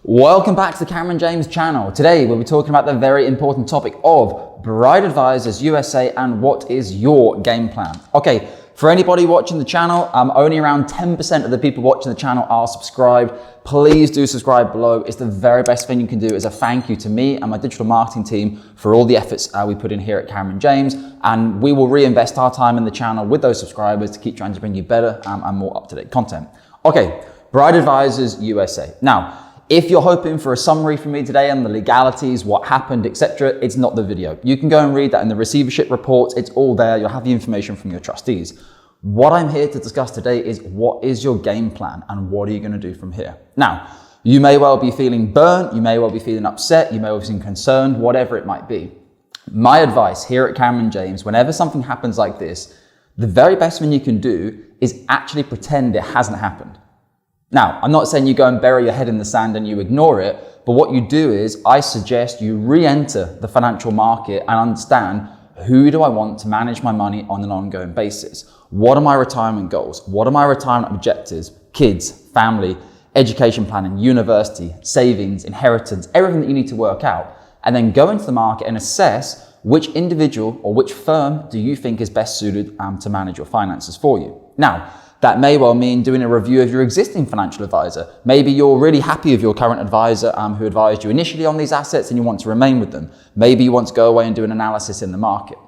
Welcome back to the Cameron James channel. Today we'll be talking about the very important topic of Brite Advisors USA and what is your game plan. Okay, for anybody watching the channel, only around 10% of the people watching the channel are subscribed. Please do subscribe below. It's the very best thing you can do as a thank you to me and my digital marketing team for all the efforts we put in here at Cameron James, and we will reinvest our time in the channel with those subscribers to keep trying to bring you better and more up-to-date content. Okay, Brite Advisors USA. Now, if you're hoping for a summary from me today on the legalities, what happened, etc., it's not the video. You can go and read that in the receivership reports. It's all there. You'll have the information from your trustees. What I'm here to discuss today is what is your game plan and what are you going to do from here? Now, you may well be feeling burnt. You may well be feeling upset. You may well be feeling concerned, whatever it might be. My advice here at Cameron James, whenever something happens like this, the very best thing you can do is actually pretend it hasn't happened. Now, I'm not saying you go and bury your head in the sand and you ignore it, but what you do is I suggest you re-enter the financial market and understand, who do I want to manage my money on an ongoing basis? What are my retirement goals? What are my retirement objectives? Kids, family, education planning, university, savings, inheritance, everything that you need to work out. And then go into the market and assess which individual or which firm do you think is best suited to manage your finances for you. Now, that may well mean doing a review of your existing financial advisor. Maybe you're really happy with your current advisor who advised you initially on these assets and you want to remain with them. Maybe you want to go away and do an analysis in the market.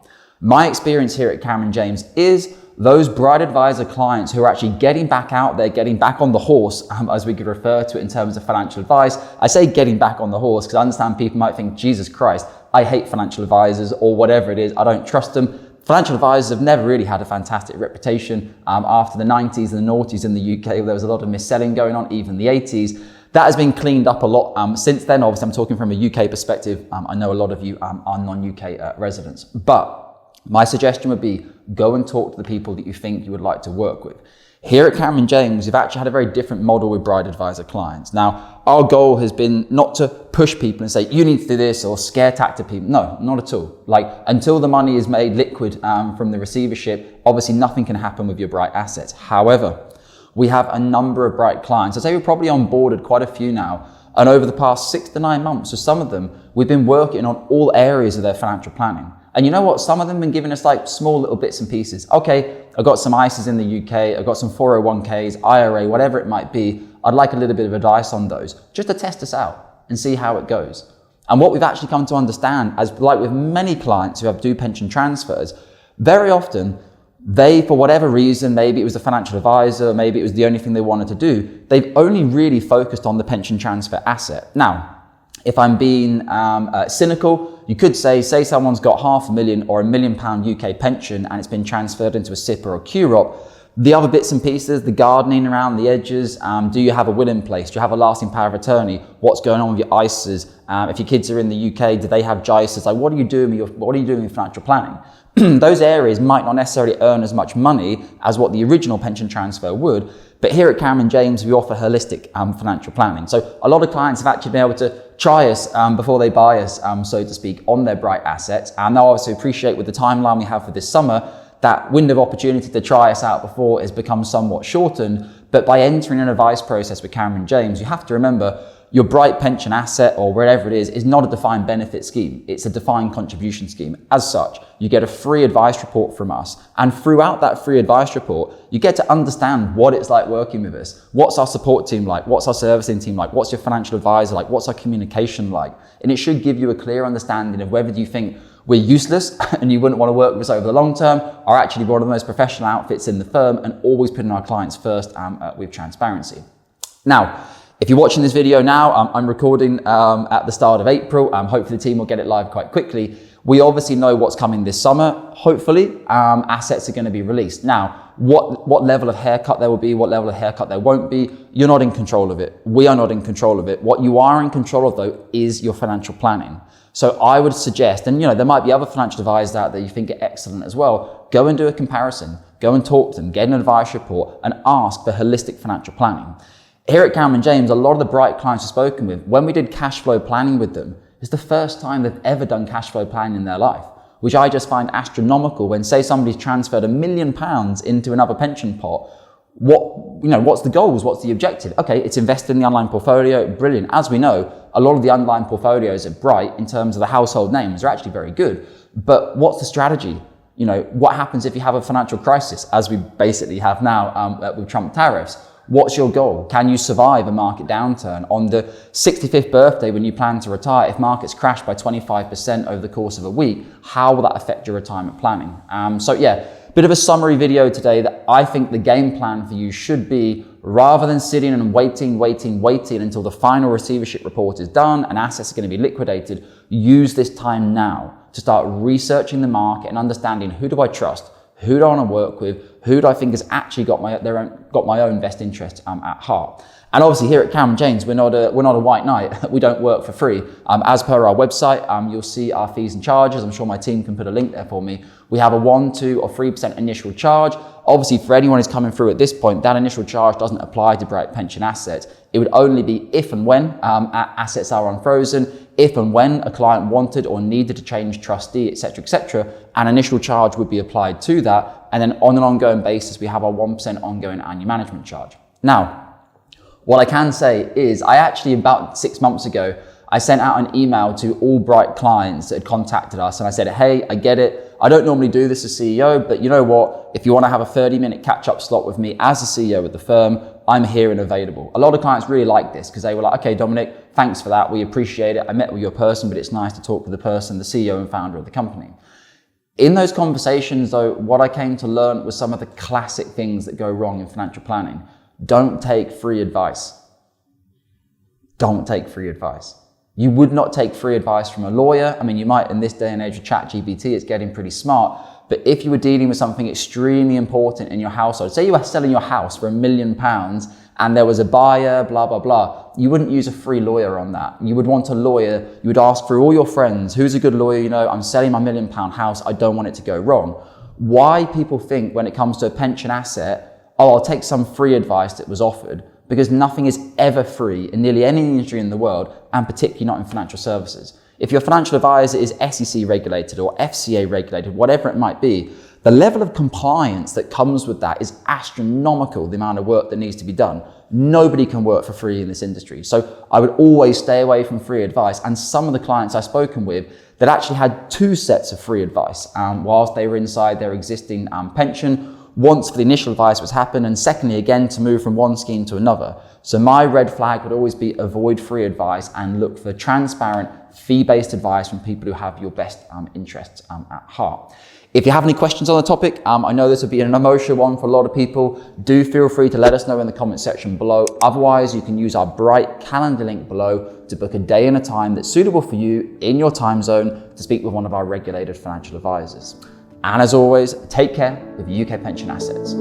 My experience here at Cameron James is those Brite Advisor clients who are actually getting back out there, getting back on the horse, as we could refer to it in terms of financial advice. I say getting back on the horse because I understand people might think, Jesus Christ, I hate financial advisors or whatever it is. I don't trust them. Financial advisors have never really had a fantastic reputation. After the 90s and the noughties in the UK, there was a lot of mis-selling going on, even the 80s. That has been cleaned up a lot since then. Obviously, I'm talking from a UK perspective. I know a lot of you are non-UK residents. But my suggestion would be go and talk to the people that you think you would like to work with. Here at Cameron James, we've actually had a very different model with Brite Advisor clients. Now, our goal has been not to push people and say, you need to do this, or scare tactic people. No, not at all. Like, until the money is made liquid from the receivership, obviously nothing can happen with your Brite assets. However, we have a number of Brite clients. I'd say we've probably onboarded quite a few now. And over the past 6 to 9 months, for some of them, we've been working on all areas of their financial planning. And you know what? Some of them have been giving us like small little bits and pieces. Okay, I've got some ISAs in the UK, I've got some 401ks, IRA, whatever it might be. I'd like a little bit of advice on those, just to test us out and see how it goes. And what we've actually come to understand, as like with many clients who do pension transfers, very often they, for whatever reason, maybe it was the financial advisor, maybe it was the only thing they wanted to do, they've only really focused on the pension transfer asset. Now, if I'm being cynical, you could say someone's got £500,000 or £1 million UK pension and it's been transferred into a SIPP or a QROP. The other bits and pieces, the gardening around the edges, do you have a will in place? Do you have a lasting power of attorney? What's going on with your ISAs? If your kids are in the UK, do they have JISAs? Like, what are you doing with financial planning? Those areas might not necessarily earn as much money as what the original pension transfer would, but here at Cameron James, we offer holistic financial planning. So a lot of clients have actually been able to try us before they buy us, so to speak, on their Brite assets. And they'll obviously appreciate with the timeline we have for this summer, that window of opportunity to try us out before has become somewhat shortened. But by entering an advice process with Cameron James, you have to remember your Brite pension asset or wherever it is not a defined benefit scheme. It's a defined contribution scheme. As such, you get a free advice report from us. And throughout that free advice report, you get to understand what it's like working with us. What's our support team like? What's our servicing team like? What's your financial advisor like? What's our communication like? And it should give you a clear understanding of whether you think we're useless and you wouldn't want to work with us over the long term, are actually one of the most professional outfits in the firm and always putting our clients first with transparency. Now, if you're watching this video now, I'm recording at the start of April. Hopefully the team will get it live quite quickly. We obviously know what's coming this summer. Hopefully, assets are going to be released. Now, what level of haircut there will be, what level of haircut there won't be, you're not in control of it. We are not in control of it. What you are in control of, though, is your financial planning. So I would suggest, and there might be other financial advisors out there you think are excellent as well, go and do a comparison. Go and talk to them, get an advice report, and ask for holistic financial planning. Here at Cameron James, a lot of the Brite clients we've spoken with, when we did cash flow planning with them, it's the first time they've ever done cash flow planning in their life, which I just find astronomical when, say, somebody's transferred £1 million into another pension pot. what's the goals? What's the objective? Okay, it's invested in the underlying portfolio. Brilliant. As we know, a lot of the underlying portfolios at Brite, in terms of the household names, are actually very good. But what's the strategy? What happens if you have a financial crisis, as we basically have now with Trump tariffs? What's your goal? Can you survive a market downturn? On the 65th birthday, when you plan to retire, if markets crash by 25% over the course of a week, how will that affect your retirement planning? Bit of a summary video today that I think the game plan for you should be, rather than sitting and waiting until the final receivership report is done and assets are going to be liquidated, use this time now to start researching the market and understanding, who do I trust? Who do I want to work with? Who do I think has actually got my own best interest at heart? And obviously here at Cameron James, we're not a white knight. We don't work for free. As per our website, you'll see our fees and charges. I'm sure my team can put a link there for me. We have a 1, 2 or 3% initial charge. Obviously, for anyone who's coming through at this point, that initial charge doesn't apply to Brite pension assets. It would only be if and when assets are unfrozen, if and when a client wanted or needed to change trustee, etc., an initial charge would be applied to that. And then on an ongoing basis, we have our 1% ongoing annual management charge. Now, what I can say is I actually, about 6 months ago, I sent out an email to all Brite clients that had contacted us, and I said, hey, I get it. I don't normally do this as CEO, but you know what? If you want to have a 30-minute catch-up slot with me as the CEO of the firm, I'm here and available. A lot of clients really like this because they were like, okay, Dominic, thanks for that. We appreciate it. I met with your person, but it's nice to talk with the person, the CEO and founder of the company. In those conversations, though, what I came to learn was some of the classic things that go wrong in financial planning. Don't take free advice. Don't take free advice. You would not take free advice from a lawyer. I mean, you might in this day and age of ChatGPT, it's getting pretty smart. But if you were dealing with something extremely important in your household, say you were selling your house for £1 million and there was a buyer, blah, blah, blah, you wouldn't use a free lawyer on that. You would want a lawyer. You would ask through all your friends, who's a good lawyer? I'm selling my £1 million house. I don't want it to go wrong. Why people think when it comes to a pension asset, oh, I'll take some free advice that was offered, because nothing is ever free in nearly any industry in the world, and particularly not in financial services. If your financial advisor is SEC regulated or FCA regulated, whatever it might be, the level of compliance that comes with that is astronomical, the amount of work that needs to be done. Nobody can work for free in this industry. So I would always stay away from free advice. And some of the clients I've spoken with that actually had 2 sets of free advice whilst they were inside their existing pension. Once for the initial advice was happened, and secondly, again, to move from one scheme to another. So my red flag would always be avoid free advice and look for transparent, fee-based advice from people who have your best interests at heart. If you have any questions on the topic, I know this will be an emotional one for a lot of people. Do feel free to let us know in the comment section below. Otherwise, you can use our Brite calendar link below to book a day and a time that's suitable for you in your time zone to speak with one of our regulated financial advisors. And as always, take care of UK pension assets.